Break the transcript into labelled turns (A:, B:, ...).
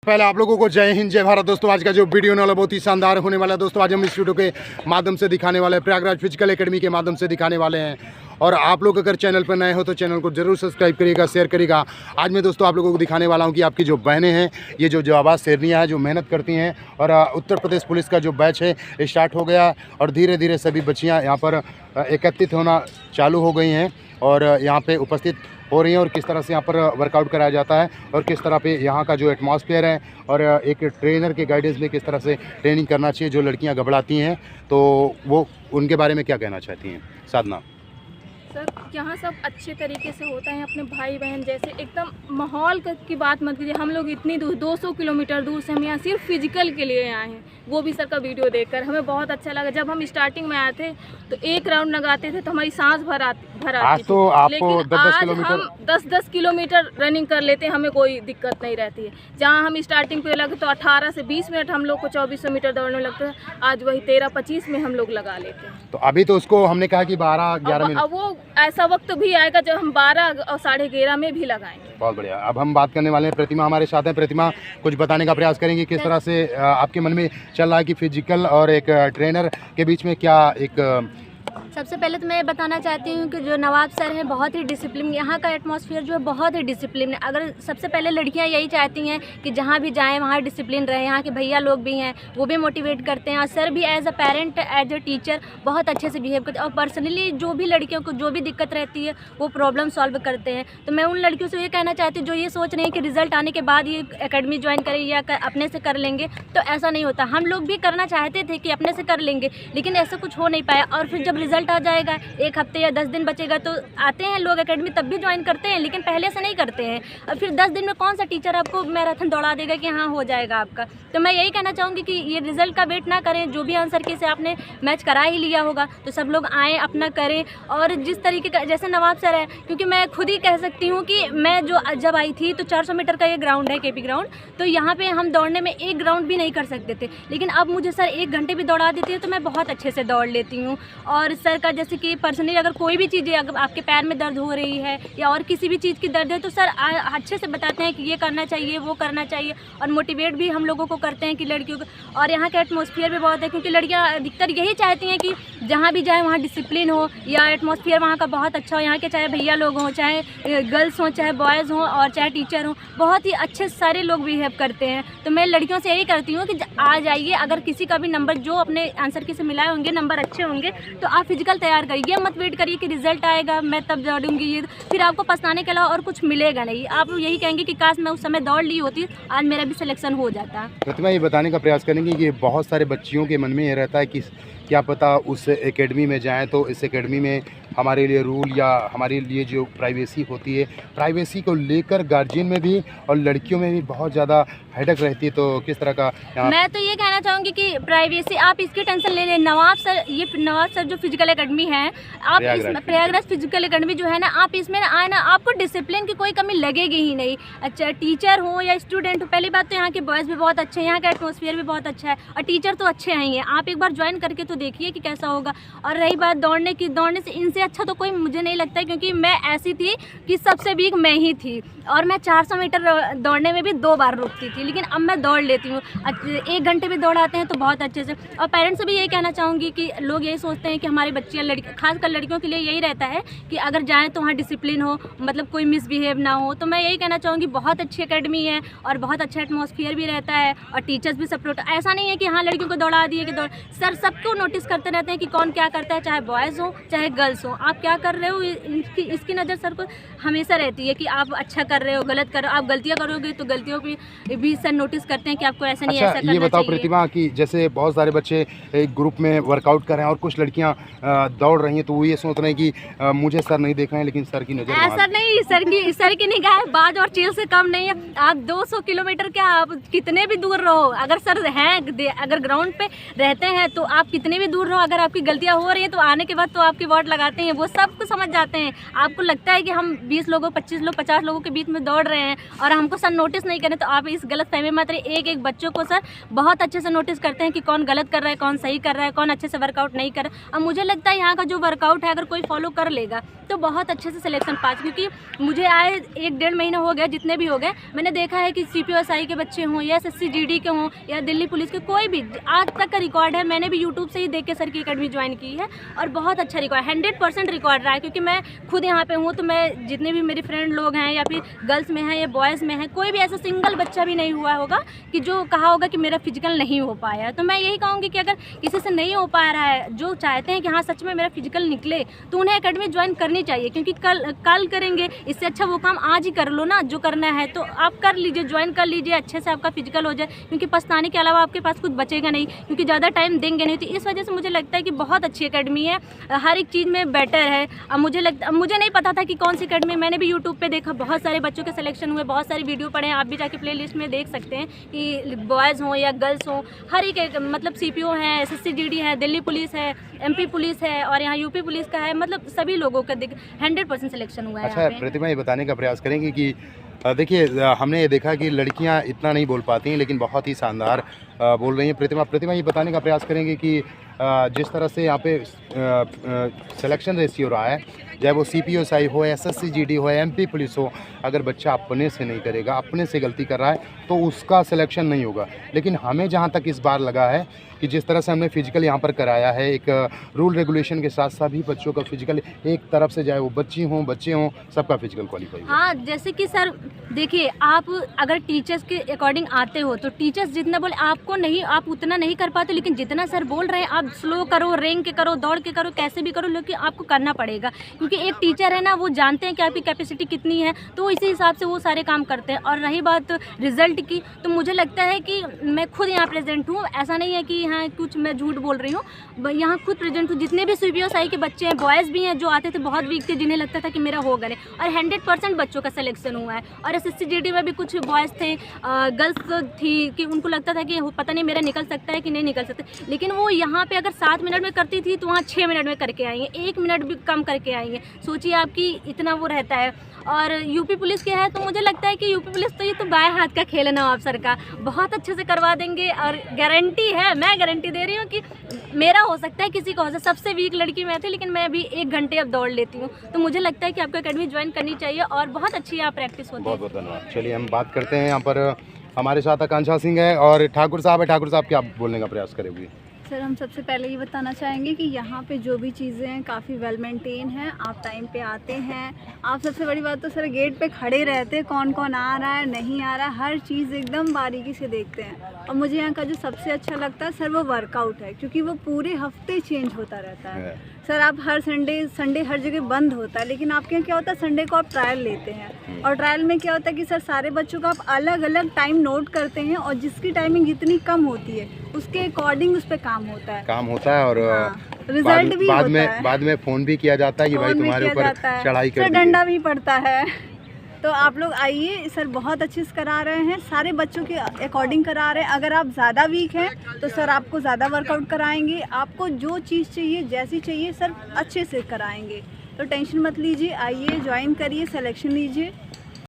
A: पहले आप लोगों को जय हिंद जय भारत। दोस्तों आज का जो वीडियो होने वाला बहुत ही शानदार होने वाला है। दोस्तों आज हम इस वीडियो के माध्यम से दिखाने वाले हैं, प्रयागराज फिजिकल एकेडमी के माध्यम से दिखाने वाले हैं। और आप लोग अगर चैनल पर नए हो तो चैनल को जरूर सब्सक्राइब करिएगा, शेयर करिएगा। आज मैं दोस्तों आप लोगों को दिखाने वाला हूं कि आपकी जो बहनें हैं, ये जो आवाज़ शेरनियाँ हैं, जो मेहनत करती हैं, और उत्तर प्रदेश पुलिस का जो बैच है स्टार्ट हो गया और धीरे धीरे सभी बच्चियाँ यहाँ पर एकत्रित होना चालू हो गई हैं और यहाँ पे उपस्थित हो रही हैं। और किस तरह से यहाँ पर वर्कआउट कराया जाता है और किस तरह पे यहाँ का जो एटमॉस्फेयर है और एक ट्रेनर के गाइडेंस में किस तरह से ट्रेनिंग करना चाहिए। जो लड़कियाँ घबराती हैं तो वो उनके बारे में क्या कहना चाहती हैं साधना?
B: सर यहाँ सब अच्छे तरीके से होता है, अपने भाई बहन जैसे एकदम माहौल की बात मत कीजिए। हम लोग इतनी दूर 200 किलोमीटर दूर से हम यहाँ सिर्फ फिजिकल के लिए आए हैं, वो भी सर का वीडियो देखकर हमें बहुत अच्छा लगा। जब हम स्टार्टिंग में आए थे तो एक राउंड लगाते थे तो हमारी सांस भर आती
A: आज तो आपको
B: लेकिन
A: 10-10
B: आज
A: किलोमीटर
B: हम 10-10 किलोमीटर रनिंग कर लेते हैं, हमें कोई दिक्कत नहीं रहती है। जहाँ हम स्टार्टिंग पे लगे तो 18 से 20 मिनट हम लोग को 2400 मीटर दौड़ने लगता है, आज वही 13-25 में हम लोग लगा लेते हैं।
A: तो अभी तो उसको हमने कहा कि 12-11 मिनट,
B: अब वो ऐसा वक्त भी आएगा जब हम 12 और 11:30 में भी लगाएंगे।
A: बहुत बढ़िया। अब हम बात करने वाले हैं, प्रतिमा हमारे साथ हैं। प्रतिमा कुछ बताने का प्रयास करेंगे किस तरह से आपके मन में चल रहा है कि फिजिकल और एक ट्रेनर के बीच में क्या एक।
C: सबसे पहले तो मैं बताना चाहती हूँ कि जो नवाब सर हैं बहुत ही डिसिप्लिन, यहाँ का एटमॉस्फेयर जो है बहुत ही डिसिप्लिन है। अगर सबसे पहले लड़कियाँ यही चाहती हैं कि जहाँ भी जाएं वहाँ डिसिप्लिन रहे। यहाँ के भैया लोग भी हैं, वो भी मोटिवेट करते हैं और सर भी as a parent as a teacher बहुत अच्छे से बिहेव करते हैं और पर्सनली जो भी लड़कियों को जो भी दिक्कत रहती है वो प्रॉब्लम सॉल्व करते हैं। तो मैं उन लड़कियों से ये कहना चाहती हूँ जो ये सोच रहे हैं कि रिजल्ट आने के बाद ये एकेडमी ज्वाइन करें या अपने से कर लेंगे, तो ऐसा नहीं होता। हम लोग भी करना चाहते थे कि अपने से कर लेंगे, लेकिन ऐसा कुछ हो नहीं पाया। और फिर जब रिजल्ट आ जाएगा, एक हफ्ते या 10 दिन बचेगा, तो आते हैं लोग एकेडमी तब भी ज्वाइन करते हैं, लेकिन पहले से नहीं करते हैं। और फिर 10 दिन में कौन सा टीचर आपको मैराथन दौड़ा देगा कि हाँ हो जाएगा आपका। तो मैं यही कहना चाहूँगी कि ये रिजल्ट का वेट ना करें। जो भी आंसर की से आपने मैच करा ही लिया होगा तो सब लोग आएँ, अपना करें। और जिस तरीके का जैसे नवाब सर है, क्योंकि मैं खुद ही कह सकती हूँ कि मैं जब आई थी तो 400 मीटर का ये ग्राउंड है, केपी ग्राउंड, तो यहाँ पर हम दौड़ने में एक ग्राउंड भी नहीं कर सकते थे, लेकिन अब मुझे सर 1 घंटे भी दौड़ा देती है तो मैं बहुत अच्छे से दौड़ लेती हूँ। और सर का जैसे कि पर्सनली अगर कोई भी चीज़ है, अगर आपके पैर में दर्द हो रही है या और किसी भी चीज़ की दर्द है तो सर अच्छे से बताते हैं कि ये करना चाहिए, वो करना चाहिए। और मोटिवेट भी हम लोगों को करते हैं कि लड़कियों को। और यहाँ का एटमॉस्फेयर भी बहुत है, क्योंकि लड़कियाँ अधिकतर यही चाहती हैं कि जहाँ भी जाए वहाँ डिसिप्लिन हो या एटमॉस्फेयर वहाँ का बहुत अच्छा हो। यहाँ के चाहे भैया लोग हों, चाहे गर्ल्स हों, चाहे बॉयज़ हों और चाहे टीचर हों, बहुत ही अच्छे सारे लोग बिहेव करते हैं। तो मैं लड़कियों से यही करती हूँ कि आ जाइए, अगर किसी का भी नंबर जो अपने आंसर की से मिलाए होंगे, नंबर अच्छे होंगे, तो आप फिजिकल तैयार करिए। मत वेट करिए कि रिजल्ट आएगा मैं तब दौड़ूंगी, ये फिर आपको पछताने के अलावा और कुछ मिलेगा नहीं। आप यही कहेंगे कि काश मैं उस समय दौड़ ली होती, आज मेरा भी सिलेक्शन हो जाता।
A: प्रतिमा ये बताने का प्रयास करेंगे कि बहुत सारे बच्चियों के मन में ये रहता है कि क्या पता उस एकेडमी में जाएं तो इस एकेडमी में हमारे लिए रूल या हमारे लिए जो प्राइवेसी होती है, प्राइवेसी को लेकर गार्जियन में भी और लड़कियों में भी बहुत ज़्यादा हेडक रहती है। तो किस तरह का
C: मैं तो ये कहना चाहूँगी कि प्राइवेसी आप इसकी टेंशन ले लें। नवाब सर जो फिजिकल एकेडमी है, आप इसमें प्रयागराज फिजिकल एकेडमी जो है ना, आप इसमें आए ना, आपको डिसिप्लिन की कोई कमी लगेगी ही नहीं। अच्छा टीचर हो या स्टूडेंट हो, पहली बात तो यहाँ के बॉयज़ भी बहुत अच्छे हैं, यहाँ का एटमॉस्फेयर भी बहुत अच्छा है और टीचर तो अच्छे हैं ही। आप एक बार ज्वाइन करके तो देखिए कि कैसा होगा। और रही बात दौड़ने की, दौड़ने से इनसे अच्छा तो कोई मुझे नहीं लगता है, क्योंकि मैं ऐसी थी कि सबसे वीक मैं ही थी और मैं 400 मीटर दौड़ने में भी 2 बार रुकती थी, लेकिन अब मैं दौड़ लेती हूँ। 1 घंटे भी दौड़ाते हैं तो बहुत अच्छे से। और पेरेंट्स से भी यही कहना चाहूँगी कि लोग यही सोचते हैं कि हमारी बच्चियाँ खासकर लड़कियों के लिए यही रहता है कि अगर जाएँ तो वहाँ डिसिप्लिन हो, मतलब कोई मिसबिहेव ना हो। तो मैं यही कहना चाहूँगी बहुत अच्छी एकेडमी है और बहुत अच्छा एटमॉस्फेयर भी रहता है और टीचर्स भी सपोर्ट। ऐसा नहीं है कि हाँ लड़कियों को दौड़ा दिए कि सर सबको नोटिस करते रहते हैं कि कौन क्या करता है, चाहे बॉयज़ हो चाहे गर्ल्स हो। आप क्या कर रहे हो इसकी नज़र सर को हमेशा रहती है कि आप अच्छा कर रहे हो, गलत कर रहे हो। आप गलतियाँ करोगे तो गलतियों पे भी सर नोटिस करते हैं कि आपको ऐसा नहीं, ऐसा करना चाहिए।
A: ये बताओ प्रतिमा कि जैसे बहुत सारे बच्चे एक ग्रुप में वर्कआउट कर रहे हैं और कुछ लड़कियां दौड़ रही हैं तो वो ये सोच रहे हैं कि मुझे सर नहीं देख रहे हैं, लेकिन सर की नज़र
C: ऐसा नहीं, सर की निगाह बाज और चील से कम नहीं है। आप 200 किलोमीटर क्या, आप कितने भी दूर रहो, अगर सर हैं, अगर ग्राउंड पे रहते हैं तो आप कितने कितने भी दूर रहो, अगर आपकी गलतियाँ हो रही हैं तो आने के बाद तो आपके वोट लगाते हैं, वो सब कुछ समझ जाते हैं। आपको लगता है कि हम 20 लोगों 25 लोग 50 लोगों के बीच में दौड़ रहे हैं और हमको सर नोटिस नहीं करें, तो आप इस गलत फहमी मत रहिए। एक एक बच्चों को सर बहुत अच्छे से नोटिस करते हैं कि कौन गलत कर रहा है, कौन सही कर रहा है, कौन अच्छे से वर्कआउट नहीं कर रहा है। और मुझे लगता है यहाँ का जो वर्कआउट है अगर कोई फॉलो कर लेगा तो बहुत अच्छे से सिलेक्शन पास, क्योंकि मुझे आए 1-1.5 महीना हो गया, जितने भी हो गए मैंने देखा है कि CPO-SI के बच्चे हों या SSC GD के हों या दिल्ली पुलिस के, कोई भी आज तक का रिकॉर्ड है। मैंने भी यूट्यूब से ही देख के सर की अकेडमी ज्वाइन की है और बहुत अच्छा रिकॉर्ड 100% रिकॉर्ड रहा है, क्योंकि मैं खुद यहाँ पे हूँ। तो मैं जितने भी मेरे फ्रेंड लोग हैं या फिर गर्ल्स में हैं या बॉयज़ में हैं, कोई भी ऐसा सिंगल बच्चा भी नहीं हुआ होगा कि जो कहा होगा कि मेरा फिजिकल नहीं हो पाया। तो मैं यही कहूँगी कि अगर किसी से नहीं हो पा रहा है, जो चाहते हैं कि हाँ सच में मेरा फिजिकल निकले, तो उन्हें अकेडमी ज्वाइन करनी चाहिए, क्योंकि कल करेंगे, इससे अच्छा वो काम आज ही कर लो ना जो करना है। तो आप कर लीजिए, ज्वाइन कर लीजिए, अच्छे से आपका फिजिकल हो जाए, क्योंकि पछताने के अलावा आपके पास कुछ बचेगा नहीं, क्योंकि ज़्यादा टाइम देंगे नहीं। तो इस वजह से मुझे लगता है कि बहुत अच्छी अकेडमी है, हर एक चीज़ में बेटर है। अब मुझे नहीं पता था कि कौन सी अकेडमी, मैंने भी यूट्यूब पे देखा, बहुत सारे बच्चों के सिलेक्शन हुए, बहुत सारी वीडियो पढ़े हैं, आप भी जाके प्ले लिस्ट में देख सकते हैं कि बॉयज़ हों या गर्ल्स हों, हर एक मतलब CPO है, SSC GD है, दिल्ली पुलिस है, MP पुलिस है और यहाँ UP पुलिस का है, मतलब सभी लोगों का 100% सिलेक्शन हुआ है।
A: अच्छा प्रतिमा, ये बताने का प्रयास करेंगे कि देखिए हमने ये देखा कि लड़कियां इतना नहीं बोल पाती हैं लेकिन बहुत ही शानदार बोल रही हैं। प्रतिमा ये बताने का प्रयास करेंगे कि जिस तरह से यहाँ पे सिलेक्शन रेशियो रहा है, चाहे वो CPO-SI हो, SSC GD हो, MP पुलिस हो, अगर बच्चा अपने से नहीं करेगा, अपने से गलती कर रहा है तो उसका सिलेक्शन नहीं होगा। लेकिन हमें जहाँ तक इस बार लगा है कि जिस तरह से हमने फिजिकल यहाँ पर कराया है, एक रूल रेगुलेशन के साथ सभी बच्चों का फिजिकल एक तरफ से, चाहे वो बच्चे हों, सबका फिजिकल क्वालिफाई।
C: हाँ, जैसे कि सर देखिए, आप अगर टीचर्स के अकॉर्डिंग आते हो तो टीचर्स जितना बोले आपको नहीं, आप उतना नहीं कर पाते, लेकिन जितना सर बोल रहे हैं आप स्लो करो, रेंग के करो, दौड़ के करो, कैसे भी करो, लेकिन आपको करना पड़ेगा, क्योंकि एक टीचर है ना, वो जानते हैं कि आपकी कैपेसिटी कितनी है, तो इसी हिसाब से वो सारे काम करते हैं। और रही बात रिजल्ट की, तो मुझे लगता है कि मैं खुद यहाँ प्रेजेंट हूँ, ऐसा नहीं है कि यहाँ कुछ मैं झूठ बोल रही हूँ, यहाँ खुद प्रेजेंट हूँ। जितने भी CPO-SI के बच्चे हैं, बॉयज़ भी हैं जो आते थे, बहुत वीक थे, जिन्हें लगता था कि मेरा हो गए, और 100% बच्चों का सिलेक्शन हुआ है। और SSC GD में भी कुछ बॉयज़ थे, गर्ल्स थी कि उनको लगता था कि पता नहीं मेरा निकल सकता है कि नहीं निकल सकता, लेकिन वो यहाँ पे अगर 7 मिनट में करती थी तो वहाँ 6 मिनट में करके आएंगे, 1 मिनट भी कम करके आएंगे। सोचिए आपकी इतना वो रहता है। और UP पुलिस के है तो मुझे लगता है कि UP पुलिस तो ये तो बाएं हाथ का खेल है नवाब सर का, बहुत अच्छे से करवा देंगे और गारंटी है, मैं गारंटी दे रही हूँ कि मेरा हो सकता है, किसी को हो सकता है। सबसे वीक लड़की मैं थी, लेकिन मैं अभी 1 घंटे अब दौड़ लेती हूँ, तो मुझे लगता है कि आपको अकेडमी ज्वाइन करनी चाहिए और बहुत अच्छी यहाँ प्रैक्टिस होती है।
A: बहुत बहुत धन्यवाद। चलिए हम बात करते हैं, यहाँ पर हमारे साथ आकांक्षा सिंह है और ठाकुर साहब है। ठाकुर साहब क्या बोलने का प्रयास करेंगे?
D: सर हम सबसे पहले ये बताना चाहेंगे कि यहाँ पे जो भी चीज़ें हैं काफ़ी वेल मेंटेन हैं, आप टाइम पे आते हैं। आप सबसे बड़ी बात तो सर गेट पे खड़े रहते हैं, कौन कौन आ रहा है नहीं आ रहा है, हर चीज़ एकदम बारीकी से देखते हैं। और मुझे यहाँ का जो सबसे अच्छा लगता है सर वो वर्कआउट है, क्योंकि वो पूरे हफ्ते चेंज होता रहता है। सर आप हर संडे हर जगह बंद होता है, लेकिन आपके यहाँ क्या होता है, संडे को आप ट्रायल लेते हैं और ट्रायल में क्या होता है कि सर सारे बच्चों का आप अलग अलग टाइम नोट करते हैं और जिसकी टाइमिंग जितनी कम होती है उसके अकॉर्डिंग उस पर काम होता है और रिजल्ट भी
A: बाद में फ़ोन भी किया जाता है कि भाई तुम्हारे ऊपर चढ़ाई कर,
D: डंडा भी पड़ता है। तो आप लोग आइए, सर बहुत अच्छे से करा रहे हैं, सारे बच्चों के अकॉर्डिंग करा रहे हैं। अगर आप ज़्यादा वीक हैं तो सर आपको ज़्यादा वर्कआउट कराएंगे, आपको जो चीज़ चाहिए जैसी चाहिए सर अच्छे से कराएंगे। तो टेंशन मत लीजिए, आइए ज्वाइन करिए, सिलेक्शन लीजिए।